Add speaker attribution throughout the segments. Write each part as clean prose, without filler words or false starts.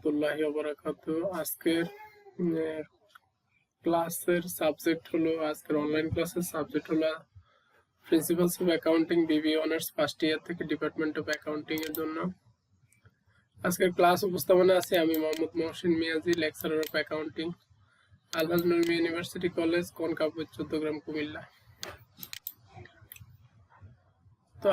Speaker 1: রহমতুল্লাহি ওয়া বারাকাতুহু। আজকের ক্লাসের সাবজেক্ট হলো, আজকের অনলাইন ক্লাসের সাবজেক্ট হলো principles of accounting, Bibi honours first year থেকে, ডিপার্টমেন্ট অফ অ্যাকাউন্টিং এর জন্য। আজকের ক্লাস উপস্থাপনা আছে আমি Mohammad Mohsin Miazi, lecturer of accounting, Alhaj Nuri university college, Kanakapur, Chattogram, Cumilla. তো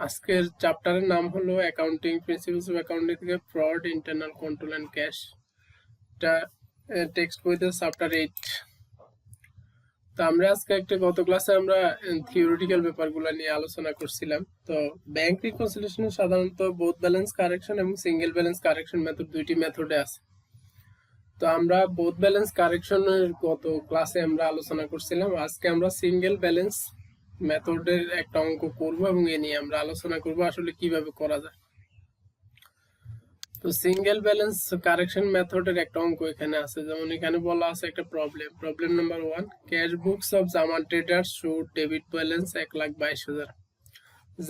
Speaker 1: আজকের চ্যাপ্টারের নাম হলো অ্যাকাউন্টিং, প্রিন্সিপালস অফ অ্যাকাউন্টিং থেকে fraud, internal control and cash. এটা টেক্সট বইতে চ্যাপ্টার 8। তো আমরা আজকে গত ক্লাসে আমরা থিওরিটিক্যাল ব্যাপারগুলো নিয়ে আলোচনা করছিলাম। তো ব্যাংক রিকনসিলিয়েশনে সাধারণত বোথ ব্যালেন্স কারেকশন এবং সিঙ্গেল ব্যালেন্স কারেকশন মেথড, দুইটি মেথডে আছে। তো আমরা বোথ ব্যালেন্স কারেকশনের গত ক্লাসে আমরা আলোচনা করছিলাম। আজকে আমরা সিঙ্গেল ব্যালেন্স মেথডের একটা অঙ্ক করব এবং এ নিয়ে আমরা আলোচনা করব আসলে কিভাবে করা যায়। তো সিঙ্গেল ব্যালেন্স কারেকশন মেথডের একটা অঙ্ক এখানে আছে। যেমন এখানে বলা আছে একটা problem number 1, cash books of Zaman traders should debit balance 1,22,000।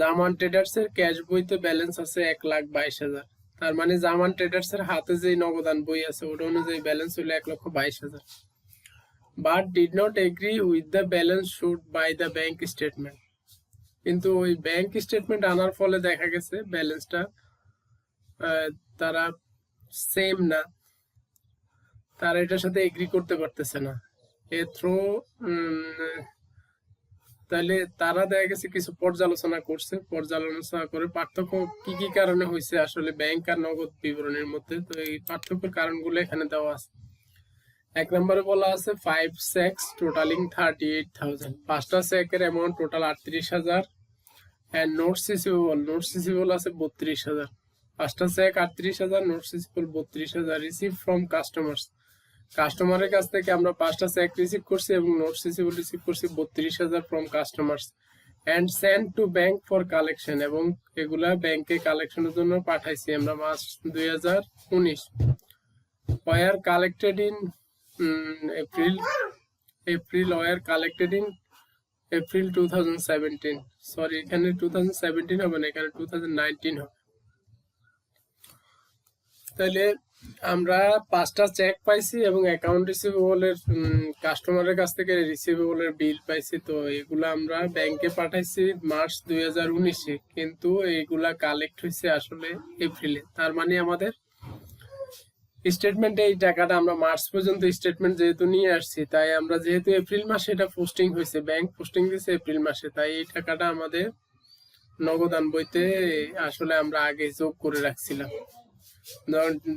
Speaker 1: Zaman traders এর ক্যাশ বইতে ব্যালেন্স আছে 1,22,000। তার মানে জামান ট্রেডার্স এর হাতে যে নগদান বই আছে ওটা অনুযায়ী ব্যালেন্স হলো 1,22,000। But did not agree with the balance should buy the bank statement. কিন্তু ওই ব্যাংক স্টেটমেন্ট আনার ফলে দেখা গেছে ব্যালেন্সটা তারা সেম না, তারা এটার সাথে এগ্রি করতে পারতেছে না। তাহলে তারা দেখা গেছে কিছু পর্যালোচনা করে পার্থক্য কি কি কারণে হয়েছে আসলে ব্যাংক আর নগদ বিবরণীর মধ্যে। তো এই পার্থক্যের কারণগুলো এখানে দেওয়া আছে। 1 নম্বরে বলা আছে 5 চেকস টোটালিং 38,000। 5টা চেকের amount total 38,000 and notes receivable আছে 32,000। 5টা cheque 38,000, notes receivable 32,000 receive from customers. কাস্টমারের কাছ থেকে আমরা 5টা চেক রিসিভ করছি এবং নোটস রিসিভেবল রিসিভ করছি 32,000 from customers and send to bank for collection, এবং এগুলা ব্যাংকে কালেকশনের জন্য পাঠাইছি আমরা March 2019। Were collected in April were collected in April 2017। Sorry, এখানে 2017 হবে না, এখানে 2019 হবে। তাহলে আমরা 5টা চেক পাইছি এবং অ্যাকাউন্ট রিসিভেবলের কাস্টমারের কাছ থেকে রিসিভেবলের বিল পাইছি। তো এগুলা আমরা ব্যাংকে পাঠাইছি মার্চ 2019-এ, কিন্তু এইগুলা কালেক্ট হয়েছে আসলে এপ্রিলে। তার মানে আমাদের স্টেটমেন্টে এই টাকাটা আমরা মার্চ পর্যন্ত স্টেটমেন্ট যেহেতু নিয়ে আসছি, তাই আমরা যেহেতু এপ্রিল মাসে এটা পোস্টিং হয়েছে, ব্যাংক পোস্টিং দিয়েছে এপ্রিল মাসে, তাই এই টাকাটা আমাদের নগদান বইতে আসলে আমরা আগে যোগ করে রাখছিলাম।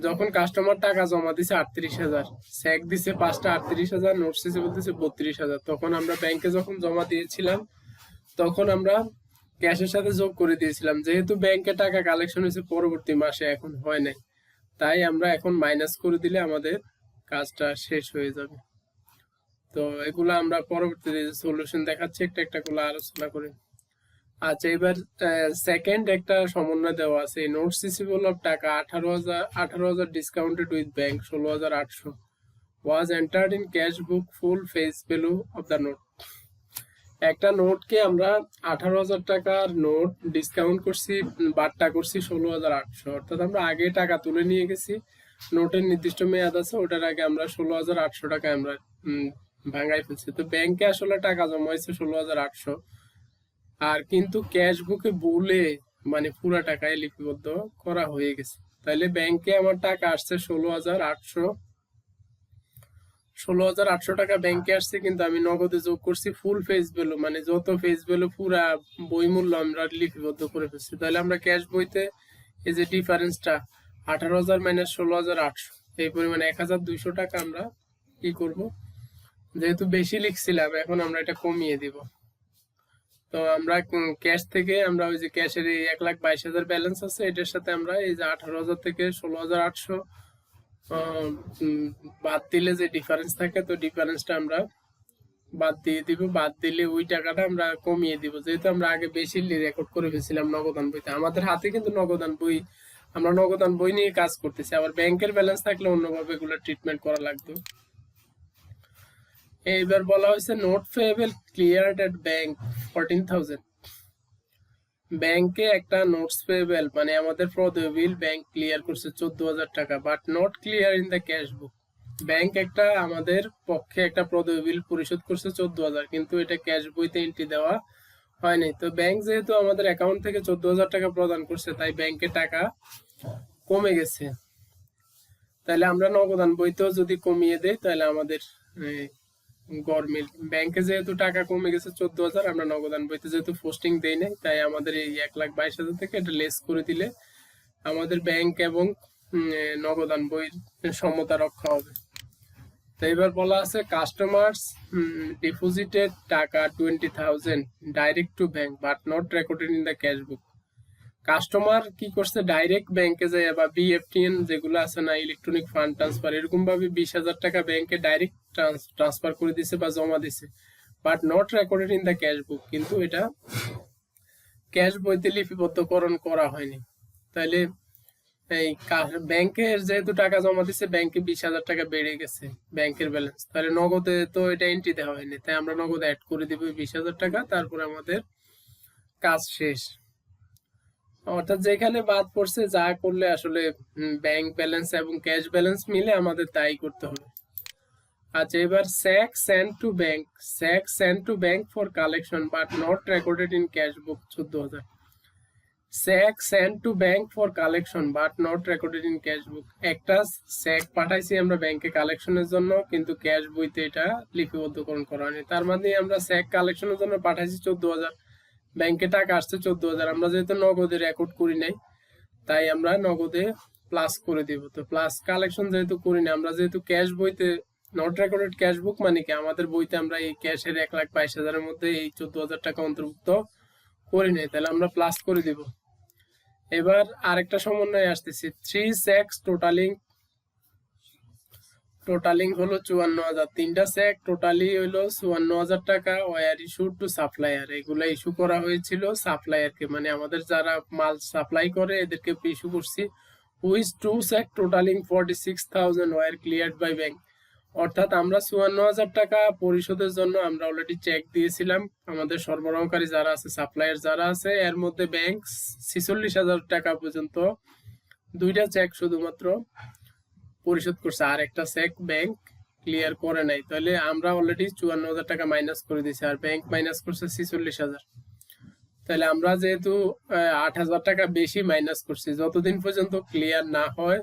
Speaker 1: যখন কাস্টমার টাকা জমা দিছে 38,000, চেক দিছে 5টা 38,000, নোটস রিসিভেবল দিছে 32,000, তখন আমরা ব্যাংকে যখন জমা দিয়েছিলাম তখন আমরা ক্যাশের সাথে যোগ করে দিয়েছিলাম। যেহেতু ব্যাংকে টাকা কালেকশন হয়েছে পরবর্তী মাসে, এখন হয় নাই, তাই আমরা এখন মাইনাস করে দিলে আমাদের কাজটা শেষ হয়ে যাবে। তো এগুলো আমরা পরবর্তীতে সলিউশন দেখাচ্ছি, একটা করে আলোচনা করি। আচ্ছা, এবার সেকেন্ড একটা সমন্বয় দেওয়া আছে। নোটস রিসিভেবল অফ টাকা 18,000 discounted with bank 16,800 was entered in cash book full face value of the note. একটা নোটকে আমরা 18,000 টাকার নোট ডিসকাউন্ট করছি, বাট্টা করছি 16,800, অর্থাৎ আমরা আগে টাকা তুলে নিয়ে গেছি, নোটের নির্দিষ্ট মেয়াদ আছে, ওটার আগে আমরা 16,800 টাকা আমরা ভাঙাই ফেলছি। তো ব্যাংকে আসলে টাকা জমা হয়েছে 16,800, আর কিন্তু ক্যাশ বুকে বলে মানে পুরা টাকায় লিপিবদ্ধ করা হয়ে গেছে। তাইলে ব্যাংকে আমার টাকা আসছে 16,800 টাকা ব্যাংকে আসছে, কিন্তু আমি নগদে যোগ করছি ফুল ফেস ভ্যালু, মানে যত ফেস ভ্যালু পুরা বই মূল্য আমরা লিপিবদ্ধ করে ফেলছি। তাহলে আমরা ক্যাশ বইতে এই যে ডিফারেন্সটা 18,000 মাইনাস 16,800, এই পরিমাণে 1,200 টাকা আমরা কি করব, যেহেতু বেশি লিখছিলাম এখন আমরা এটা কমিয়ে দিব। তো আমরা ক্যাশ থেকে আমরা ওই যে ক্যাশের এই 1,22,000 ব্যালেন্স আছে, এটার সাথে আমরা এই যে 18,000 থেকে 16,800 বাদ দিলে যে ডিফারেন্স থাকে, তো ডিফারেন্সটা আমরা বাদ দিয়ে দিব। বাদ দিলে ওই টাকাটা আমরা কমিয়ে দিব, যেহেতু আমরা আগে বেশি রেকর্ড করে ফেলছিলাম নগদান বইতে। আমাদের হাতে কিন্তু নগদান বই, আমরা নগদান বই নিয়ে কাজ করতেছি। আবার ব্যাংকের ব্যালেন্স থাকলে অন্যভাবে এগুলো ট্রিটমেন্ট করা লাগতো। এইবার বলা হয়েছে নোট পেয়েবল ক্লিয়ারড এট ব্যাংক 14,000। ব্যাংকে একটা নোটস পেয়েবল মানে আমাদের প্রদেয় বিল ব্যাংক ক্লিয়ার করছে 14,000 টাকা, but not clear in the cash book. Bank একটা আমাদের পক্ষে একটা প্রদেয় বিল পরিশোধ করছে 14,000, কিন্তু এটা ক্যাশ বইতে এন্ট্রি দেওয়া হয়নি। তো ব্যাংক যেহেতু আমাদের অ্যাকাউন্ট থেকে 14,000 টাকা প্রদান করছে, তাই ব্যাংকে টাকা কমে গেছে। তাহলে আমরা নগদান বইতেও যদি কমিয়ে দেই, তাহলে আমাদের গভর্নমেন্ট ব্যাংকে যেহেতু টাকা কমে গেছে 14,000, আমরা নগদান বইতে যেহেতু পোস্টিং দেই নাই, তাই আমাদের এই 1,22,000 থেকে এটা লেস করে দিলে আমাদের ব্যাংক এবং নগদান বইয়ের সমতা রক্ষা হবে। তো এবার বলা আছে কাস্টমার্স ডিপোজিটেড টাকা 20,000 direct to bank but not recorded in the cash book. Customer কি করছে, ডাইরেক্ট ব্যাংকে যায় বা বিএফটিএন যেগুলো আছে না, ইলেকট্রনিক ফান্ড ট্রান্সফার, এরকম ভাবে 20,000 টাকা ব্যাংকে ডাইরেক্ট ট্রান্সফার করে দিছে বা জমা দিছে, but not recorded in the cash বুক, কিন্তু এটা ক্যাশ বইতে লিপিবদ্ধকরণ করা হয়নি। তাহলে এই ব্যাংকের যেহেতু টাকা জমা দিছে, ব্যাংকে 20,000 টাকা বেড়ে গেছে ব্যাংকের ব্যালেন্স, তাহলে নগদে তো এটা এন্ট্রি দেওয়া হয়নি, তাই আমরা নগদে অ্যাড করে দিব 20,000 টাকা, তারপর আমাদের কাজ শেষ। অর্থাৎ যেখানে বাদ পড়ছে যা করলে আসলে ব্যাংক ব্যালেন্স এবং ক্যাশ ব্যালেন্স মিলে আমাদের তাই করতে হবে। আচ্ছা, এবার cheque send to bank, cheque send to bank for collection but not recorded in cash book 14,000। Cheque send to bank for collection but not recorded in cash book. একটা cheque পাঠাইছি আমরা ব্যাংকে কালেকশনের জন্য, কিন্তু ক্যাশ বইতে এটা লিপিবদ্ধকরণ করা হয়নি। তার মানে আমরা স্যাক কালেকশনের জন্য পাঠাইছি 14,000, ব্যাংকে টাকা আসছে 14,000, আমরা যেহেতু নগদে রেকর্ড করি নাই, তাই আমরা নগদে প্লাস করে দিব। তো প্লাস কালেকশন যেহেতু করি না, আমরা যেহেতু ক্যাশ বইতে নট রেকর্ডেড ক্যাশ বুক মানে কি, আমাদের বইতে আমরা এই ক্যাশের 1,22,000-এর মধ্যে এই 14,000 টাকা অন্তর্ভুক্ত করি নাই, তাহলে আমরা প্লাস করে দিব। এবার আরেকটা সমন্বয় আসতেছি, 3 স্যাক্স টোটালিং হলো 54,000, 3টা স্যাক টোটালি হলো 54,000 টাকা। ওয়ার ইস্যু টু সাপ্লায়ার, এগুলো ইস্যু করা হয়েছিল সাপ্লায়ারকে, মানে আমাদের যারা মাল সাপ্লাই করে এদেরকে ইস্যু করছি। With 2 cheque totaling 46,000 were cleared by bank. অর্থাৎ আমরা 54,000 টাকা পরিশোধের জন্য আমরা অলরেডি চেক দিয়েছিলাম আমাদের সরবরাহকারী যারা আছে, সাপ্লায়ার যারা আছে, এর মধ্যে ব্যাংক 46,000 টাকা পর্যন্ত 2টা চেক শুধুমাত্র পরিশোধ করছে, আর একটা চেক ব্যাংক ক্লিয়ার করে নাই। তাহলে আমরা অলরেডি 54,000 টাকা মাইনাস করে দিয়েছি, আর ব্যাংক মাইনাস করছে 46,000। তাহলে আমরা যেহেতু 8,000 টাকা বেশি মাইনাস করছি, যতদিন পর্যন্ত ক্লিয়ার না হয়,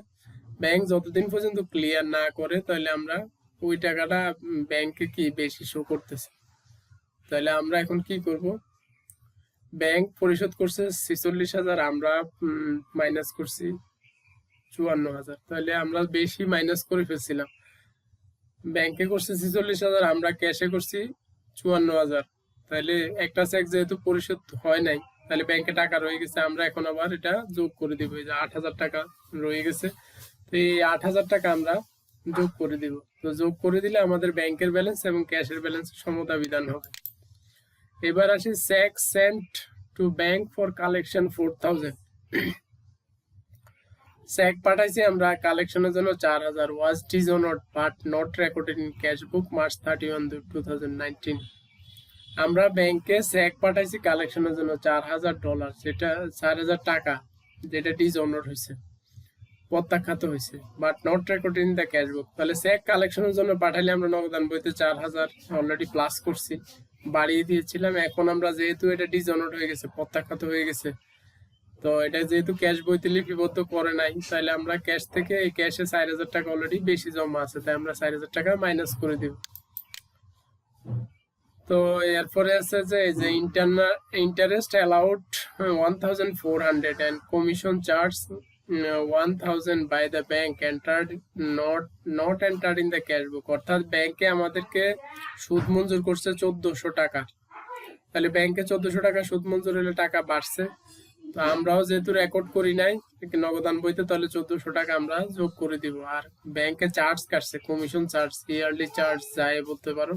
Speaker 1: ব্যাংক যতদিন পর্যন্ত ক্লিয়ার না করে, তাহলে আমরা ওই টাকাটা ব্যাংকে কি বেশি শো করতেছে। তাহলে আমরা এখন কি করব, ব্যাংক পরিশোধ করছে 46,000, আমরা মাইনাস করছি 54,000, তাহলে আমরা বেশি মাইনাস করে ফেলছিলাম। ব্যাংকে করছে 46,000, আমরা ক্যাশে করছি 54,000, তাহলে একটা চেক যেহেতু পরিশোধ হয় নাই, তাহলে ব্যাংকে টাকা রয়ে গেছে, আমরা এখন আবার এটা যোগ করে দিব, এই যে 8,000 টাকা রয়ে গেছে, তো এই 8,000 টাকা আমরা যোগ করে দিব। তো যোগ করে দিলে আমাদের ব্যাংকের ব্যালেন্স এবং ক্যাশের ব্যালেন্সের সমতা বিধান হবে। এবার আসি cheque sent to bank for collection 4,000। Cheque পাঠাইছি আমরা কালেকশনের জন্য 4,000, was dishonoured but not recorded in cash book March 31, 2019। আমরা ব্যাংকে চেক পাঠাইছি কালেকশনের জন্য $4,000, যেটা 4,000 টাকা, যেটা ডিসঅনার্ড হয়েছে, প্রত্যাখ্যাত হয়েছে, but not recorded in the cash বুক। তাহলে চেক কালেকশনের জন্য পাঠাইলে আমরা নগদান বইতে 4,000 অলরেডি প্লাস করছি, বাড়িয়ে দিয়েছিলাম। এখন আমরা যেহেতু এটা ডিসঅনার্ড হয়ে গেছে, প্রত্যাখ্যাত হয়ে গেছে, তো এটা যেহেতু ক্যাশ বইতে লিপিবদ্ধ করে নাই, তাহলে আমরা ক্যাশ থেকে এই ক্যাশে 4,000 টাকা অলরেডি বেশি জমা আছে, তাই আমরা 4,000 টাকা মাইনাস করে দিব। তো এরপরে আছে যে interest allowed 1,400 and commission charge 1,000 by the bank entered not entered in the cash book। অর্থাৎ ব্যাংকে আমাদেরকে সুদ মঞ্জুর করছে 1,400 টাকা, তাহলে ব্যাংকে 1,400 টাকা সুদ মঞ্জুর হলে টাকা বাড়ছে, তো আমরাও যেহেতু রেকর্ড করি নাই নগদান বইতে, তাহলে 1,400 টাকা আমরা যোগ করে দিব। আর ব্যাংকে চার্জ কাটছে, কমিশন চার্জ, ইয়ারলি চার্জ যাই বলতে পারো,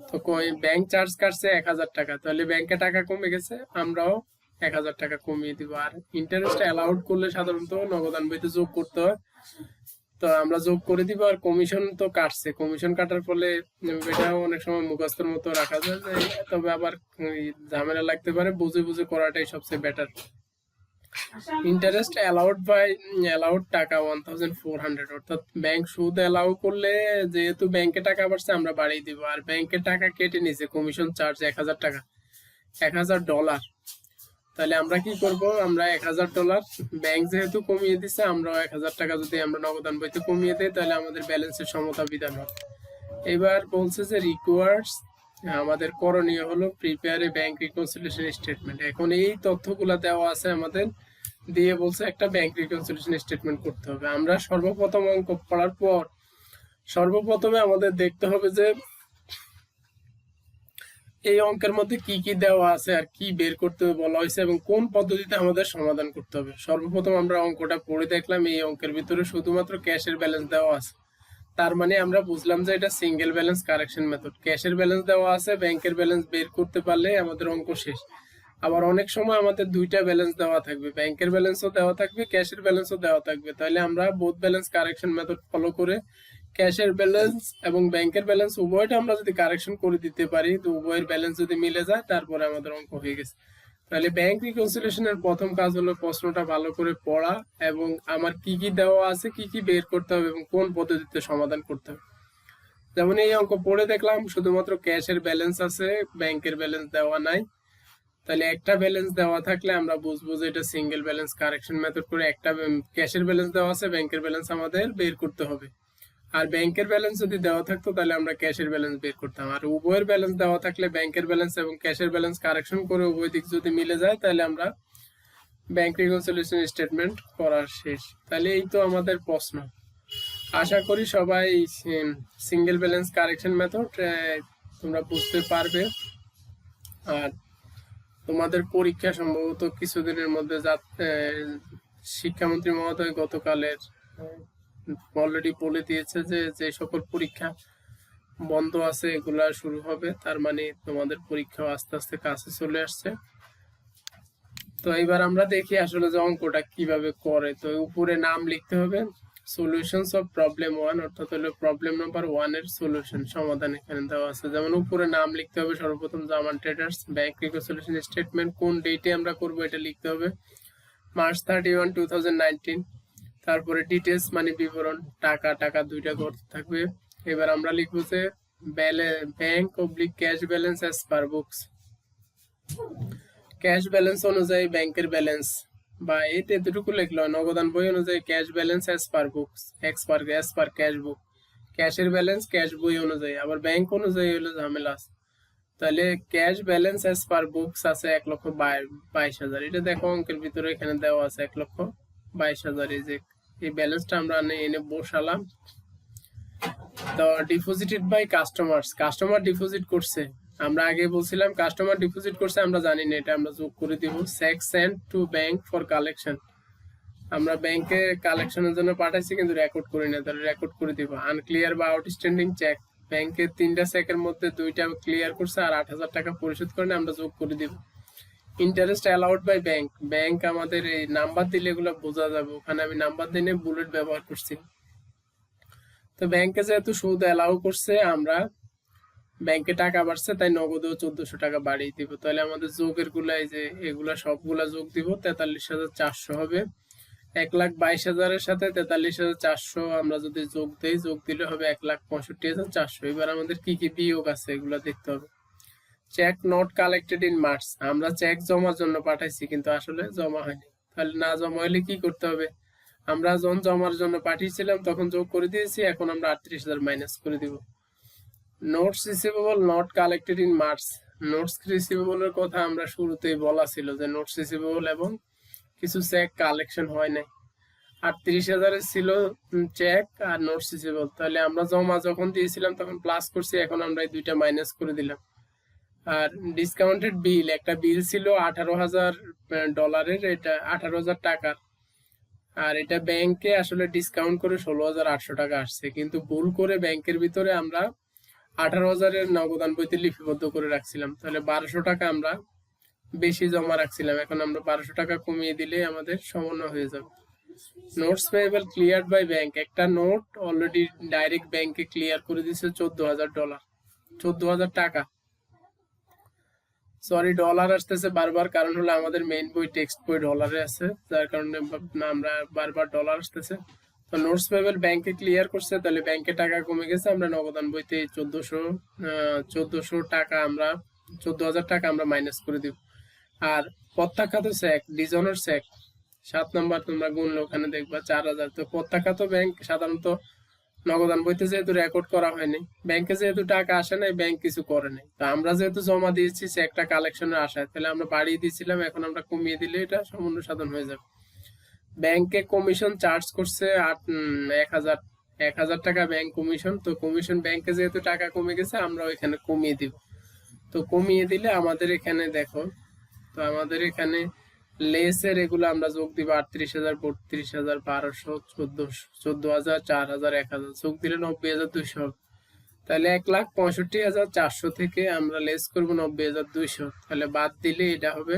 Speaker 1: তো ব্যাংক চার্জ কাটছে 1,000 টাকা, তাহলে ব্যাংকে টাকা কমে গেছে, আমরাও 1,000 টাকা কমিয়ে দিব। আর ইন্টারেস্ট অ্যালাউড করলে সাধারণত নগদান বইতে যোগ করতে হয়, তো আমরা যোগ করে দিব, আর কমিশন তো কাটছে, কমিশন কাটার ফলে এটাও অনেক সময় মুখস্থের মতো রাখা যায়, তবে আবার ঝামেলা লাগতে পারে, বুঝে বুঝে করাটাই সবচেয়ে বেটার। ইন্টারেস্ট অ্যালাউড টাকা 1400, অর্থাৎ ব্যাংক সুদ অ্যালাউ করলে, যেহেতু ব্যাংকে টাকা বাড়ছে আমরা বাড়িয়ে দিব, আর ব্যাংকের টাকা কেটে নিছে কমিশন চার্জ 1000 টাকা, $1000। তাহলে আমরা কি করব, আমরা $1000, ব্যাংক যেহেতু কমিয়ে দিচ্ছে, আমরা 1000 টাকা যদি আমরা নগদান বইতে কমিয়ে দেই, তাহলে আমাদের ব্যালেন্সের সমতা বিধান হবে। এবার বলছে যে রিকোয়ার্ডস, আমাদের করণীয় হলো prepare a bank reconciliation statement. এখন এই তথ্যগুলো দেওয়া আছে আমাদের, দিয়ে বলছে একটা ব্যাংক রিকনসিলিয়েশন স্টেটমেন্ট করতে হবে। আমরা সর্বপ্রথম অঙ্ক পড়ার পর সর্বপ্রথমে আমাদের দেখতে হবে যে এই অঙ্কের মধ্যে কি কি দেওয়া আছে আর কি বের করতে বলা হয়েছে এবং কোন পদ্ধতিতে আমাদের সমাধান করতে হবে। সর্বপ্রথম আমরা অঙ্কটা পড়ে দেখলাম, এই অঙ্কের ভিতরে শুধুমাত্র ক্যাশের ব্যালেন্স দেওয়া আছে, তার মানে আমরা বুঝলাম যে এটা সিঙ্গেল ব্যালেন্স কারেকশন মেথড। ক্যাশের ব্যালেন্স দেওয়া আছে, ব্যাংকের ব্যালেন্স বের করতে পারলে আমাদের অঙ্ক শেষ। আবার অনেক সময় আমাদের দুইটা ব্যালেন্স দেওয়া থাকবে, ব্যাংকের ব্যালেন্সও দেওয়া থাকবে, ক্যাশের ব্যালেন্সও দেওয়া থাকবে, তাহলে আমরা both balance correction method follow করে ক্যাশের ব্যালেন্স এবং ব্যাংকের ব্যালেন্স উভয়টা আমরা যদি কারেকশন করে দিতে পারি, তো উভয়ের ব্যালেন্স যদি মিলে যায়, তারপরে আমাদের অঙ্ক হয়ে গেছে। তাহলে ব্যাংক রিকনসিলিয়েশনের প্রথম কাজ হলো প্রশ্নটা ভালো করে পড়া এবং আমার কি কি দেওয়া আছে, কি কি বের করতে হবে এবং কোন পদ্ধতিতে সমাধান করতে হবে। যেমন এই অঙ্ক পড়ে দেখলাম শুধুমাত্র ক্যাশের ব্যালেন্স আছে, ব্যাংকের ব্যালেন্স দেওয়া নাই। তাহলে একটা ব্যালেন্স দেওয়া থাকলে আমরা বুঝবো যে এটা সিঙ্গেল ব্যালেন্স কারেকশন মেথড করে একটা ক্যাশের ব্যালেন্স দেওয়া আছে, ব্যাংকের ব্যালেন্স আমাদের বের করতে হবে। আর ব্যাংকের ব্যালেন্স যদি দেওয়া থাকতো তাহলে আমরা ক্যাশের ব্যালেন্স বের করতাম। আর উভয়ের ব্যালেন্স দেওয়া থাকলে ব্যাংকের ব্যালেন্স এবং ক্যাশের ব্যালেন্স কারেকশন করে উভয় দিক যদি মিলে যায়, তাহলে আমরা ব্যাংক রিকনসিলিয়েশন স্টেটমেন্ট করা শেষ। তাহলে এই তো আমাদের প্রশ্ন। আশা করি সবাই সিঙ্গেল ব্যালেন্স কারেকশন মেথড তোমরা বুঝতে পারবে। আর তোমাদের পরীক্ষা সম্ভবত কিছুদিনের মধ্যে শিক্ষামন্ত্রী মহোদয় গতকালের অলরেডি বলে দিয়েছে যে যে সকল পরীক্ষা বন্ধ আছে এগুলা শুরু হবে, তার মানে তোমাদের পরীক্ষাও আস্তে আস্তে কাছে চলে আসছে। তো এবার আমরা দেখি আসলে যে অঙ্কটা কিভাবে করে। তো উপরে নাম লিখতে হবে, সলিউশনস অফ প্রবলেম 1, অর্থাৎ হলো প্রবলেম নাম্বার 1 এর সলিউশন, সমাধান এখানে দেওয়া আছে। যেমন উপরে নাম লিখতে হবে সর্বপ্রথম জামান ট্রেডার্স, ব্যাংক রিকনসিলিয়েশন স্টেটমেন্ট কোন ডেটে আমরা করব এটা লিখতে হবে, March 31, 2019। তারপরে ডিটেলস মানে বিবরণ, টাকা টাকা দুইটা করতে থাকবে। এবার আমরা লিখবো যে bank oblique cash balance as per books, cash balance অনুযায়ী ব্যাংকের ব্যালেন্স, বা এতে এতটুকু লিখলো নগদান বই অনুযায়ী cash balance as per books, as per cash বুক, ক্যাশের ব্যালেন্স ক্যাশ বই অনুযায়ী। আবার ব্যাংক অনুযায়ী হলো ঝামেলা আছে। তাহলে cash balance as per books আছে 1,22,000, এটা দেখো অঙ্কের ভিতরে এখানে দেওয়া আছে 1,22,000। এই যে এই ব্যালেন্সটা আমরা এনে বসালাম। তো deposited by customers, customer deposit করছে, আমরা আগে বলছিলাম কাস্টমার ডিপোজিট করছে, আমরা জানি না, এটা আমরা যোগ করে দিব। Cheque sent to bank for collection, আমরা ব্যাংকে কালেকশনের জন্য পাঠাইছি কিন্তু রেকর্ড করি না, তাহলে রেকর্ড করে দিব। আনক্লিয়ার বা আউটস্ট্যান্ডিং চেক, ব্যাংকে 3টা চেকের মধ্যে 2টা ক্লিয়ার করছে আর 8,000 টাকা পরিশোধ করে আমরা যোগ করে দিব। Interest allowed by bank, bank আমাদের এই নাম্বার দিলে এগুলো বোঝা যাবে, ওখানে আমি নাম্বার দিনে বুলেট ব্যবহার করছি। তো ব্যাংকে যেহেতু সুদ অ্যালাউ করছে, আমরা ব্যাংকে টাকা বাড়ছে তাই নগদেও 1400 টাকা বাড়িয়ে দিব। তাহলে আমাদের যোগের গুলা এই যে এগুলা সবগুলা যোগ দিব, 43,400 হবে। 1,22,000 সাথে 43,400 আমরা যদি যোগ দেই, যোগ দিলে হবে 1,65,400। এবার আমাদের কি কি বিয়োগ আছে এগুলা দেখতে হবে। Cheque not collected in March, আমরা চেক জমার জন্য পাঠাইছি কিন্তু আসলে জমা হয়নি, তাহলে না জমা হলে কি করতে হবে, আমরা যখন জমার জন্য পাঠিয়েছিলাম তখন যোগ করে দিয়েছি, এখন আমরা 38,000 মাইনাস করে দিব। Notes receivable not collected in March, notes রিসিভেবলের কথা আমরা শুরুতেই বলা ছিল যে নোটস রিসিভেবল এবং কিছু চেক কালেকশন হয় নাই। 38,000 ছিল চেক আর নোটস রিসিভেবল, তাহলে আমরা জমা যখন দিয়েছিলাম তখন প্লাস করছি, এখন আমরা এই দুইটা মাইনাস করে দিলাম। আর ডিসকাউন্টেড বিল, একটা বিল ছিল $18,000, এটা 18,000 টাকার, আর এটা ব্যাংকে আসলে ডিসকাউন্ট করে 16,800 টাকা আসছে, কিন্তু ভুল করে ব্যাংকের ভিতরে আমরা 18,000 নগদান বইতে লিপিবদ্ধ করে রাখছিলাম, তাহলে 1,200 টাকা আমরা বেশি জমা রাখছিলাম, এখন আমরা 1,200 টাকা কমিয়ে দিলে আমাদের সমন্বয় হয়ে যাবে। Notes payable cleared by bank, একটা নোট অলরেডি ডাইরেক্ট ব্যাংকে ক্লিয়ার করে দিছে $14,000, 14,000 টাকা। সরি, ডলার আসতেছে বারবার, কারণ হলো আমাদের মেইন বই টেক্সট বই ডলারে আছে, যার কারণে আমরা বারবার ডলার আসতেছে। তো নোটস পেয়েবল ব্যাংকে ক্লিয়ার করছে, তাহলে ব্যাংকে টাকা কমে গেছে। আমরা নগদান বইতে 1400 টাকা আমরা 14,000 টাকা আমরা মাইনাস করে দিব। আর প্রত্যাখ্যাত চেক, ডিজনার চেক 7 নম্বর তোমরা গুনলে ওখানে দেখবা 4,000। তো প্রত্যাখ্যাত ব্যাংক সাধারণত নগদান বইতে যেহেতু রেকর্ড করা হয়নি, ব্যাংকে যেহেতু টাকা আসে নাই, ব্যাংক কিছু করে নাই। তো আমরা যেহেতু জমা দিয়েছি চেকটা কালেকশনের আশায়, তাহলে আমরা বাড়িয়ে দিয়েছিলাম, এখন আমরা কমিয়ে দিলে এটা সমুন্নত সাধন হয়ে যাবে। ব্যাংকে কমিশন চার্জ করছে 1,000, 1,000 টাকা ব্যাংক কমিশন। তো কমিশন ব্যাংকে যেহেতু টাকা কমে গেছে, আমরা ওইখানে কমিয়ে দিব। তো কমিয়ে দিলে আমাদের এখানে দেখো, তো আমাদের এখানে লেসের এগুলো আমরা যোগ দিব 38,000, 32,000, 1200, 14,000, 4,000, 1,000 যোগ দিলে 90,200 হবে। তাহলে 1,65,400 থেকে আমরা লেস করবো 90,200, তাহলে বাদ দিলে এটা হবে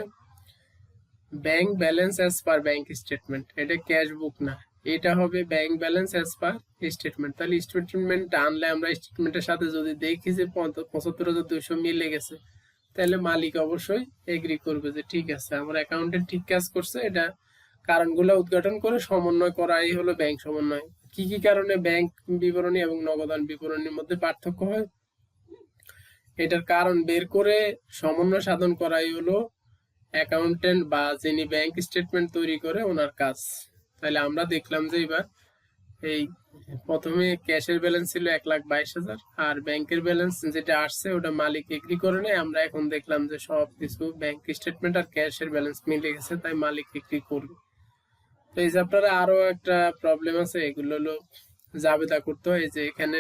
Speaker 1: bank balance as per bank statement. এটা ক্যাশ বুক না, এটা হবে bank balance as per statement. তাহলে স্টেটমেন্ট আনলে আমরা স্টেটমেন্টের সাথে যদি দেখি যে 75,200 মিলে গেছে, তাহলে মালিক অবশ্যই এগ্রি করবে যে ঠিক আছে, আমার অ্যাকাউন্টেন্ট ঠিক কাজ করছে। এটা কারণগুলো উদ্ঘাটন করে সমন্বয় করাই হলো ব্যাংক সমন্বয়। কি কি কারণে ব্যাংক বিবরণী এবং নগদান বিবরণীর মধ্যে পার্থক্য হয়, এটার কারণ বের করে সমন্বয় সাধন করাই হলো অ্যাকাউন্টেন্ট বা যিনি ব্যাংক স্টেটমেন্ট তৈরি করে ওনার কাজ। তাহলে আমরা দেখলাম যে এবার এই প্রথমে ক্যাশের ব্যালেন্স ছিল 1,22,000, আর ব্যাংকের ব্যালেন্স যেটা আসছে ওটা মালিক এগ্রি করে নেয়। আমরা এখন দেখলাম যে সবকিছু ব্যাংক স্টেটমেন্ট আর ক্যাশের ব্যালেন্স মিলে গেছে, তাই মালিক এগ্রি করবে। তো এই চ্যাপ্টারে আরো একটা প্রবলেম আছে, এগুলো হলো জাবেদা করতে হয়। যে এখানে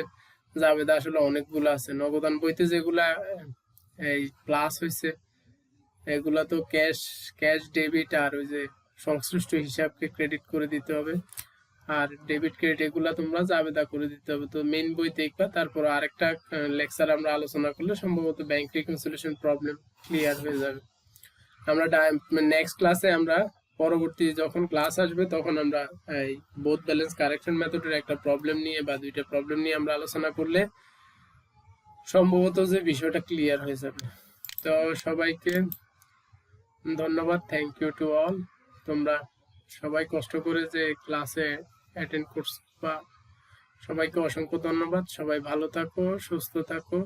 Speaker 1: জাবেদা আসলে অনেকগুলো আছে। নগদান বইতে যেগুলা এই প্লাস হয়েছে, এগুলা তো ক্যাশ ক্যাশ ডেবিট আর ওই যে সংশ্লিষ্ট হিসাবকে ক্রেডিট করে দিতে হবে, আর ডেবিট ক্রেডিট এগুলা তোমরা জাবেদা করে দিতে হবে। তো মেইন বই দেখবা, তারপর আরেকটা লেকচার আমরা আলোচনা করলে সম্ভবত ব্যাংক রিকনসিলিয়েশন প্রবলেম ক্লিয়ার হয়ে যাবে। আমরা নেক্সট ক্লাসে আমরা পরবর্তী যখন ক্লাস আসবে তখন আমরা এই বোথ ব্যালেন্স কারেকশন মেথডের একটা প্রবলেম নিয়ে বা দুইটা প্রবলেম নিয়ে আমরা আলোচনা করলে সম্ভবত যে বিষয়টা ক্লিয়ার হয়ে যাবে। তো সবাইকে ধন্যবাদ, থ্যাংক ইউ টু অল। তোমরা সবাই কষ্ট করে যে ক্লাসে অ্যাটেন্ড করছো, বা সবাইকে অসংখ্য ধন্যবাদ। সবাই ভালো থাকো, সুস্থ থাকো।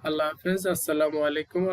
Speaker 1: আল্লাহ হাফেজ, আসসালামু আলাইকুম।